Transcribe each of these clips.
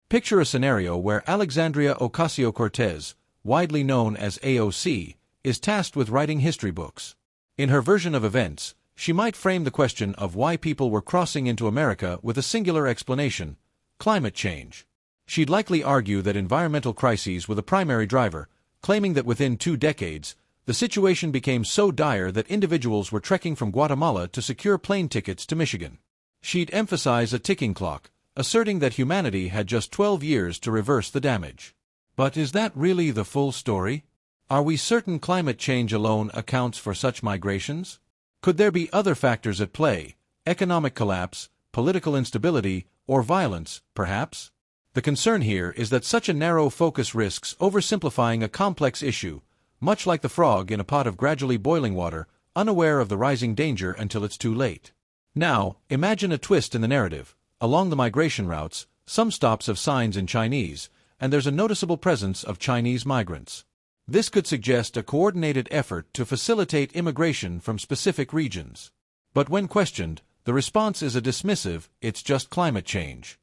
Picture a scenario where Alexandria Ocasio-Cortez, widely known as AOC, is tasked with writing history books. In her version of events, she might frame the question of why people were crossing into America with a singular explanation: climate change. She'd likely argue that environmental crises were the primary driver, claiming that within 2 decades, the situation became so dire that individuals were trekking from Guatemala to secure plane tickets to Michigan. She'd emphasize a ticking clock, asserting that humanity had just 12 years to reverse the damage. But is that really the full story? Are we certain climate change alone accounts for such migrations? Could there be other factors at play: economic collapse, political instability, or violence, perhaps? The concern here is that such a narrow focus risks oversimplifying a complex issue, much like the frog in a pot of gradually boiling water, unaware of the rising danger until it's too late. Now, imagine a twist in the narrative. Along the migration routes, some stops have signs in Chinese, and there's a noticeable presence of Chinese migrants. This could suggest a coordinated effort to facilitate immigration from specific regions. But when questioned, the response is a dismissive, "It's just climate change."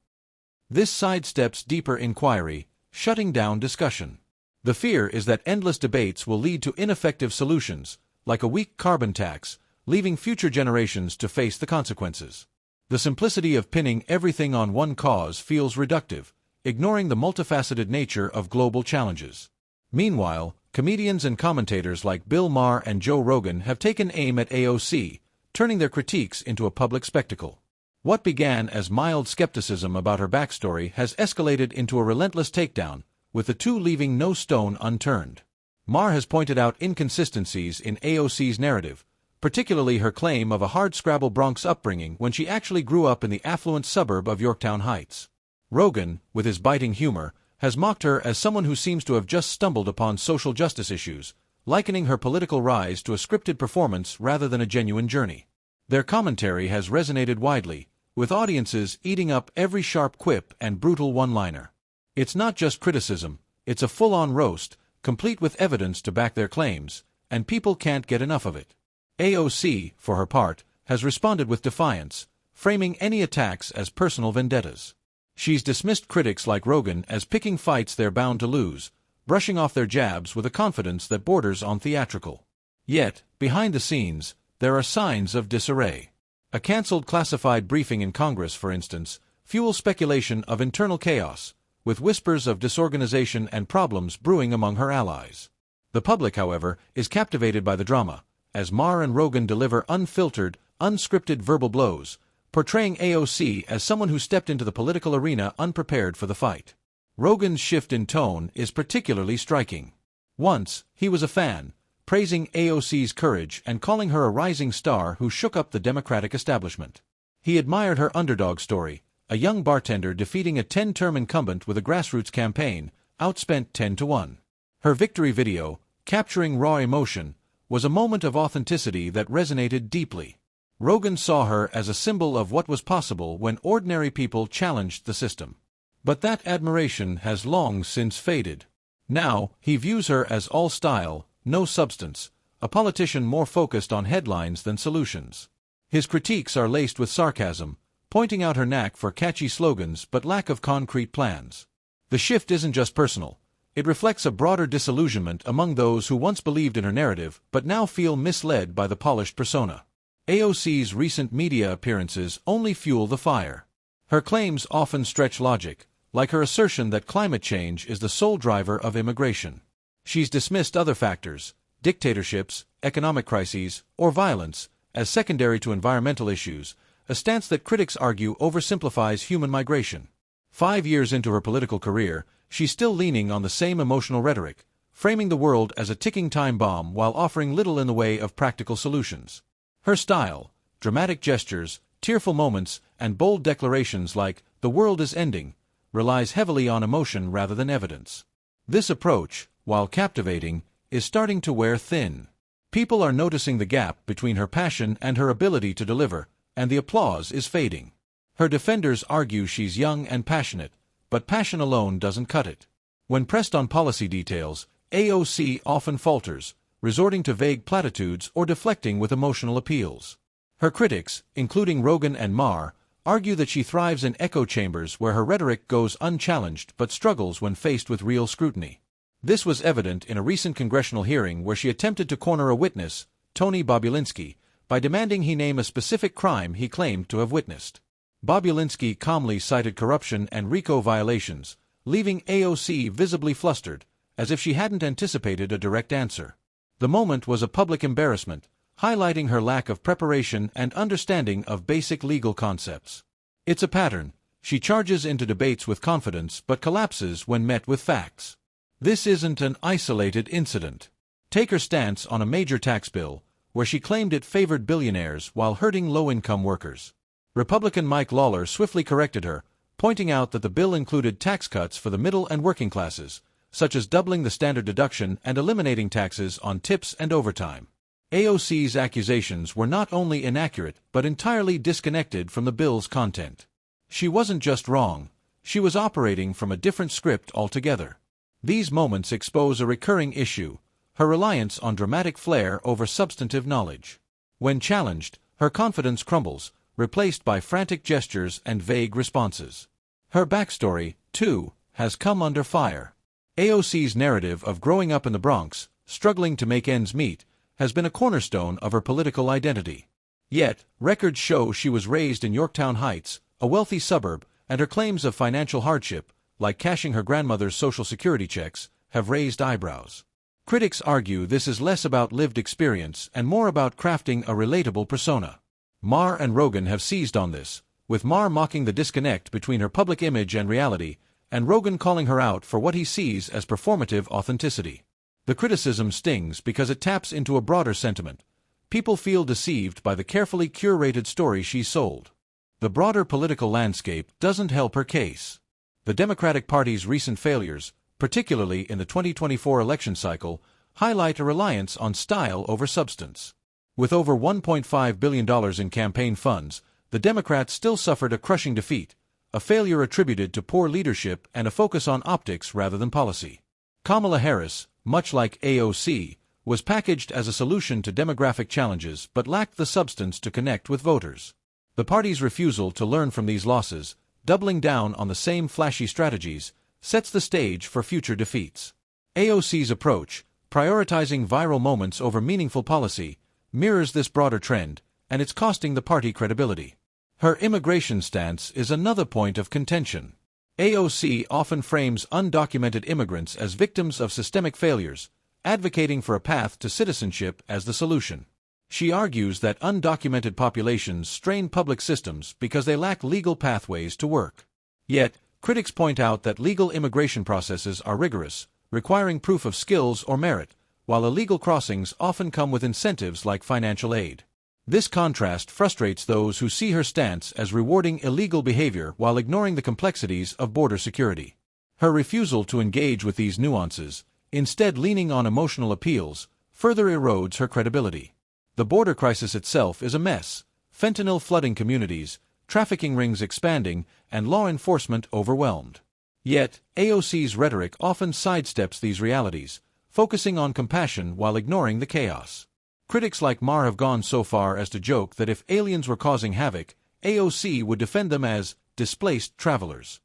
This sidesteps deeper inquiry, shutting down discussion. The fear is that endless debates will lead to ineffective solutions, like a weak carbon tax, leaving future generations to face the consequences. The simplicity of pinning everything on one cause feels reductive, ignoring the multifaceted nature of global challenges. Meanwhile, comedians and commentators like Bill Maher and Joe Rogan have taken aim at AOC, turning their critiques into a public spectacle. What began as mild skepticism about her backstory has escalated into a relentless takedown, with the two leaving no stone unturned. Maher has pointed out inconsistencies in AOC's narrative, particularly her claim of a hardscrabble Bronx upbringing when she actually grew up in the affluent suburb of Yorktown Heights. Rogan, with his biting humor, has mocked her as someone who seems to have just stumbled upon social justice issues, likening her political rise to a scripted performance rather than a genuine journey. Their commentary has resonated widely, with audiences eating up every sharp quip and brutal one-liner. It's not just criticism, it's a full-on roast, complete with evidence to back their claims, and people can't get enough of it. AOC, for her part, has responded with defiance, framing any attacks as personal vendettas. She's dismissed critics like Rogan as picking fights they're bound to lose, brushing off their jabs with a confidence that borders on theatrical. Yet, behind the scenes, there are signs of disarray. A cancelled classified briefing in Congress, for instance, fuels speculation of internal chaos, with whispers of disorganization and problems brewing among her allies. The public, however, is captivated by the drama, as Maher and Rogan deliver unfiltered, unscripted verbal blows, portraying AOC as someone who stepped into the political arena unprepared for the fight. Rogan's shift in tone is particularly striking. Once, he was a fan, praising AOC's courage and calling her a rising star who shook up the Democratic establishment. He admired her underdog story, a young bartender defeating a 10-term incumbent with a grassroots campaign, outspent 10-1. Her victory video, capturing raw emotion, was a moment of authenticity that resonated deeply. Rogan saw her as a symbol of what was possible when ordinary people challenged the system. But that admiration has long since faded. Now, he views her as all style, no substance, a politician more focused on headlines than solutions. His critiques are laced with sarcasm, pointing out her knack for catchy slogans but lack of concrete plans. The shift isn't just personal. It reflects a broader disillusionment among those who once believed in her narrative but now feel misled by the polished persona. AOC's recent media appearances only fuel the fire. Her claims often stretch logic, like her assertion that climate change is the sole driver of immigration. She's dismissed other factors, dictatorships, economic crises, or violence, as secondary to environmental issues, a stance that critics argue oversimplifies human migration. 5 years into her political career, she's still leaning on the same emotional rhetoric, framing the world as a ticking time bomb while offering little in the way of practical solutions. Her style, dramatic gestures, tearful moments, and bold declarations like, "The world is ending," relies heavily on emotion rather than evidence. This approach, while captivating, is starting to wear thin. People are noticing the gap between her passion and her ability to deliver, and the applause is fading. Her defenders argue she's young and passionate, but passion alone doesn't cut it. When pressed on policy details, AOC often falters, resorting to vague platitudes or deflecting with emotional appeals. Her critics, including Rogan and Maher, argue that she thrives in echo chambers where her rhetoric goes unchallenged but struggles when faced with real scrutiny. This was evident in a recent congressional hearing where she attempted to corner a witness, Tony Bobulinski, by demanding he name a specific crime he claimed to have witnessed. Bobulinski calmly cited corruption and RICO violations, leaving AOC visibly flustered, as if she hadn't anticipated a direct answer. The moment was a public embarrassment, highlighting her lack of preparation and understanding of basic legal concepts. It's a pattern. She charges into debates with confidence but collapses when met with facts. This isn't an isolated incident. Take her stance on a major tax bill, where she claimed it favored billionaires while hurting low-income workers. Republican Mike Lawler swiftly corrected her, pointing out that the bill included tax cuts for the middle and working classes, such as doubling the standard deduction and eliminating taxes on tips and overtime. AOC's accusations were not only inaccurate but entirely disconnected from the bill's content. She wasn't just wrong, she was operating from a different script altogether. These moments expose a recurring issue, her reliance on dramatic flair over substantive knowledge. When challenged, her confidence crumbles, replaced by frantic gestures and vague responses. Her backstory, too, has come under fire. AOC's narrative of growing up in the Bronx, struggling to make ends meet, has been a cornerstone of her political identity. Yet, records show she was raised in Yorktown Heights, a wealthy suburb, and her claims of financial hardship, like cashing her grandmother's Social Security checks, have raised eyebrows. Critics argue this is less about lived experience and more about crafting a relatable persona. Maher and Rogan have seized on this, with Maher mocking the disconnect between her public image and reality, and Rogan calling her out for what he sees as performative authenticity. The criticism stings because it taps into a broader sentiment. People feel deceived by the carefully curated story she sold. The broader political landscape doesn't help her case. The Democratic Party's recent failures, particularly in the 2024 election cycle, highlight a reliance on style over substance. With over $1.5 billion in campaign funds, the Democrats still suffered a crushing defeat, a failure attributed to poor leadership and a focus on optics rather than policy. Kamala Harris, much like AOC, was packaged as a solution to demographic challenges but lacked the substance to connect with voters. The party's refusal to learn from these losses, doubling down on the same flashy strategies, sets the stage for future defeats. AOC's approach, prioritizing viral moments over meaningful policy, mirrors this broader trend, and it's costing the party credibility. Her immigration stance is another point of contention. AOC often frames undocumented immigrants as victims of systemic failures, advocating for a path to citizenship as the solution. She argues that undocumented populations strain public systems because they lack legal pathways to work. Yet, critics point out that legal immigration processes are rigorous, requiring proof of skills or merit, while illegal crossings often come with incentives like financial aid. This contrast frustrates those who see her stance as rewarding illegal behavior while ignoring the complexities of border security. Her refusal to engage with these nuances, instead leaning on emotional appeals, further erodes her credibility. The border crisis itself is a mess, fentanyl flooding communities, trafficking rings expanding, and law enforcement overwhelmed. Yet, AOC's rhetoric often sidesteps these realities, focusing on compassion while ignoring the chaos. Critics like Maher have gone so far as to joke that if aliens were causing havoc, AOC would defend them as displaced travelers.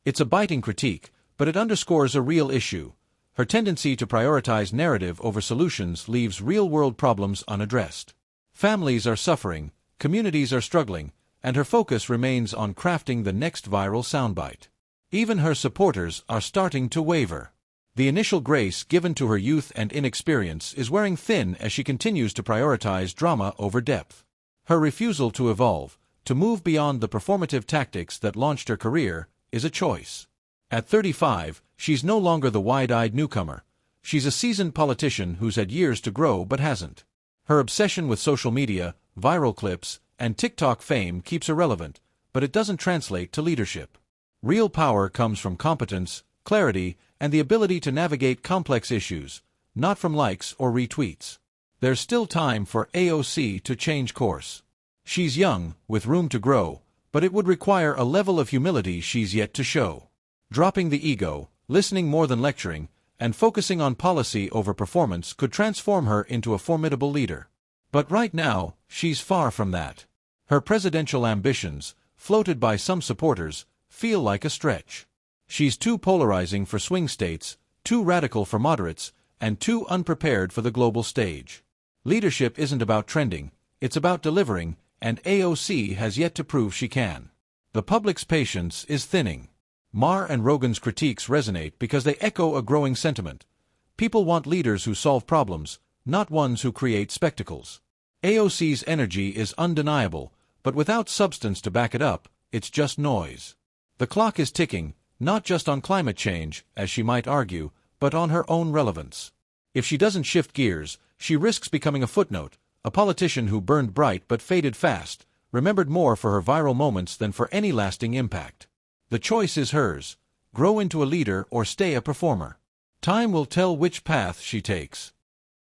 It's a biting critique, but it underscores a real issue. Her tendency to prioritize narrative over solutions leaves real-world problems unaddressed. Families are suffering, communities are struggling, and her focus remains on crafting the next viral soundbite. Even her supporters are starting to waver. The initial grace given to her youth and inexperience is wearing thin as she continues to prioritize drama over depth. Her refusal to evolve, to move beyond the performative tactics that launched her career, is a choice. At 35, she's no longer the wide-eyed newcomer. She's a seasoned politician who's had years to grow but hasn't. Her obsession with social media, viral clips, and TikTok fame keeps her relevant, but it doesn't translate to leadership. Real power comes from competence, clarity, and the ability to navigate complex issues, not from likes or retweets. There's still time for AOC to change course. She's young, with room to grow, but it would require a level of humility she's yet to show. Dropping the ego, listening more than lecturing, and focusing on policy over performance could transform her into a formidable leader. But right now, she's far from that. Her presidential ambitions, floated by some supporters, feel like a stretch. She's too polarizing for swing states, too radical for moderates, and too unprepared for the global stage. Leadership isn't about trending, it's about delivering, and AOC has yet to prove she can. The public's patience is thinning. Maher and Rogan's critiques resonate because they echo a growing sentiment. People want leaders who solve problems, not ones who create spectacles. AOC's energy is undeniable, but without substance to back it up, it's just noise. The clock is ticking, not just on climate change, as she might argue, but on her own relevance. If she doesn't shift gears, she risks becoming a footnote, a politician who burned bright but faded fast, remembered more for her viral moments than for any lasting impact. The choice is hers: grow into a leader or stay a performer. Time will tell which path she takes.